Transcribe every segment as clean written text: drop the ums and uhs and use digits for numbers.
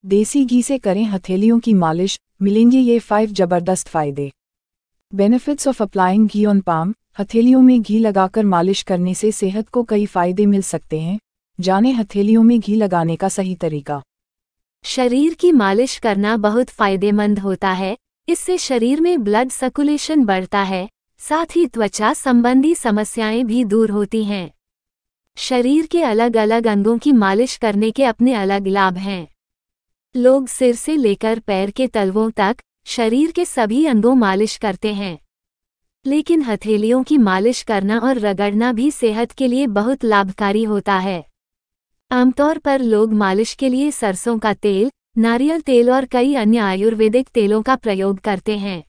देसी घी से करें हथेलियों की मालिश, मिलेंगे ये 5 जबरदस्त फायदे। Benefits of applying ghee on palm. हथेलियों में घी लगाकर मालिश करने से सेहत को कई फायदे मिल सकते हैं। जानें हथेलियों में घी लगाने का सही तरीका। शरीर की मालिश करना बहुत फायदेमंद होता है। इससे शरीर में ब्लड सर्कुलेशन बढ़ता है, साथ ही त्वचा संबंधी समस्याएं भी दूर होती हैं। शरीर के अलग अलग अंगों की मालिश करने के अपने अलग लाभ हैं। लोग सिर से लेकर पैर के तलवों तक शरीर के सभी अंगों मालिश करते हैं, लेकिन हथेलियों की मालिश करना और रगड़ना भी सेहत के लिए बहुत लाभकारी होता है। आमतौर पर लोग मालिश के लिए सरसों का तेल, नारियल तेल और कई अन्य आयुर्वेदिक तेलों का प्रयोग करते हैं।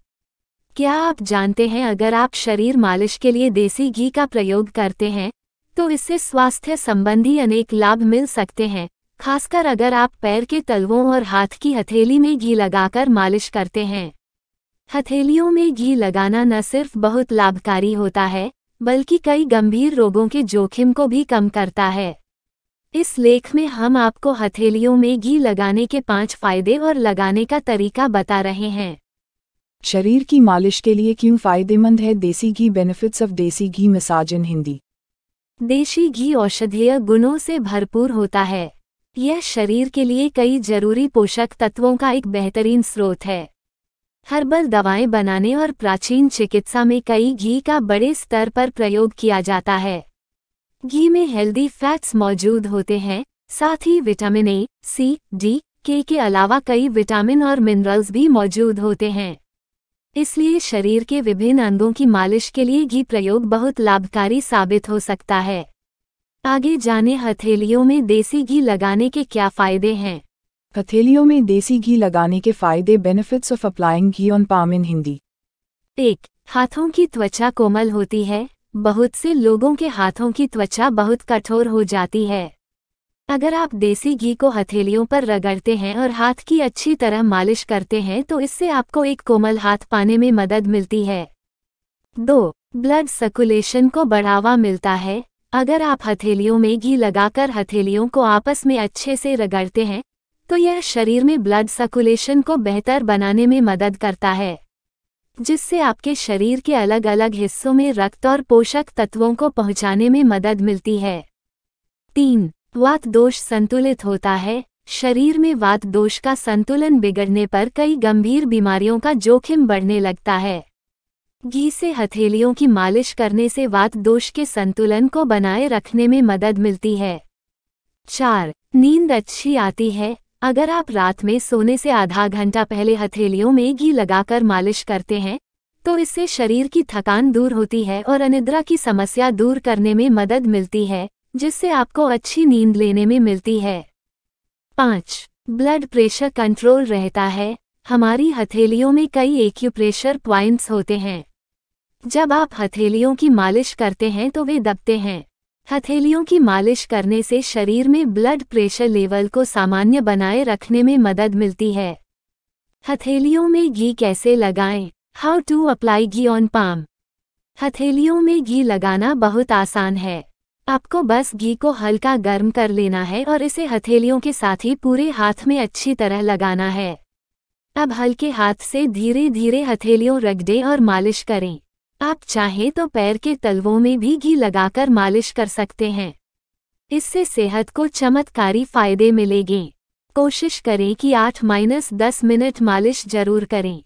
क्या आप जानते हैं, अगर आप शरीर मालिश के लिए देसी घी का प्रयोग करते हैं तो इससे स्वास्थ्य संबंधी अनेक लाभ मिल सकते हैं, खासकर अगर आप पैर के तलवों और हाथ की हथेली में घी लगाकर मालिश करते हैं। हथेलियों में घी लगाना न सिर्फ बहुत लाभकारी होता है, बल्कि कई गंभीर रोगों के जोखिम को भी कम करता है। इस लेख में हम आपको हथेलियों में घी लगाने के 5 फायदे और लगाने का तरीका बता रहे हैं। शरीर की मालिश के लिए क्यों फायदेमंद है देसी घी? बेनिफिट्स ऑफ देसी घी मसाज इन हिंदी। देशी घी औषधीय गुणों से भरपूर होता है। यह शरीर के लिए कई जरूरी पोषक तत्वों का एक बेहतरीन स्रोत है। हर्बल दवाएं बनाने और प्राचीन चिकित्सा में कई घी का बड़े स्तर पर प्रयोग किया जाता है। घी में हेल्दी फैट्स मौजूद होते हैं, साथ ही विटामिन ए, सी, डी, के अलावा कई विटामिन और मिनरल्स भी मौजूद होते हैं। इसलिए शरीर के विभिन्न अंगों की मालिश के लिए घी प्रयोग बहुत लाभकारी साबित हो सकता है। आगे जाने हथेलियों में देसी घी लगाने के क्या फायदे हैं। हथेलियों में देसी घी लगाने के फायदे। Benefits of applying ghee on palm in Hindi. 1. हाथों की त्वचा कोमल होती है। बहुत से लोगों के हाथों की त्वचा बहुत कठोर हो जाती है। अगर आप देसी घी को हथेलियों पर रगड़ते हैं और हाथ की अच्छी तरह मालिश करते हैं तो इससे आपको एक कोमल हाथ पाने में मदद मिलती है। 2. ब्लड सर्कुलेशन को बढ़ावा मिलता है। अगर आप हथेलियों में घी लगाकर हथेलियों को आपस में अच्छे से रगड़ते हैं तो यह शरीर में ब्लड सर्कुलेशन को बेहतर बनाने में मदद करता है, जिससे आपके शरीर के अलग अलग हिस्सों में रक्त और पोषक तत्वों को पहुंचाने में मदद मिलती है। 3. वात दोष संतुलित होता है। शरीर में वात दोष का संतुलन बिगड़ने पर कई गंभीर बीमारियों का जोखिम बढ़ने लगता है। घी से हथेलियों की मालिश करने से वात दोष के संतुलन को बनाए रखने में मदद मिलती है। 4. नींद अच्छी आती है। अगर आप रात में सोने से आधा घंटा पहले हथेलियों में घी लगाकर मालिश करते हैं तो इससे शरीर की थकान दूर होती है और अनिद्रा की समस्या दूर करने में मदद मिलती है, जिससे आपको अच्छी नींद लेने में मिलती है। 5. ब्लड प्रेशर कंट्रोल रहता है। हमारी हथेलियों में कई एक्यूप्रेशर पॉइंट्स होते हैं। जब आप हथेलियों की मालिश करते हैं तो वे दबते हैं। हथेलियों की मालिश करने से शरीर में ब्लड प्रेशर लेवल को सामान्य बनाए रखने में मदद मिलती है। हथेलियों में घी कैसे लगाएं? How to apply ghee on palm. हथेलियों में घी लगाना बहुत आसान है। आपको बस घी को हल्का गर्म कर लेना है और इसे हथेलियों के साथ ही पूरे हाथ में अच्छी तरह लगाना है। अब हल्के हाथ से धीरे धीरे हथेलियों रगड़ें और मालिश करें। आप चाहें तो पैर के तलवों में भी घी लगाकर मालिश कर सकते हैं। इससे सेहत को चमत्कारी फायदे मिलेंगे। कोशिश करें कि 8-10 मिनट मालिश जरूर करें।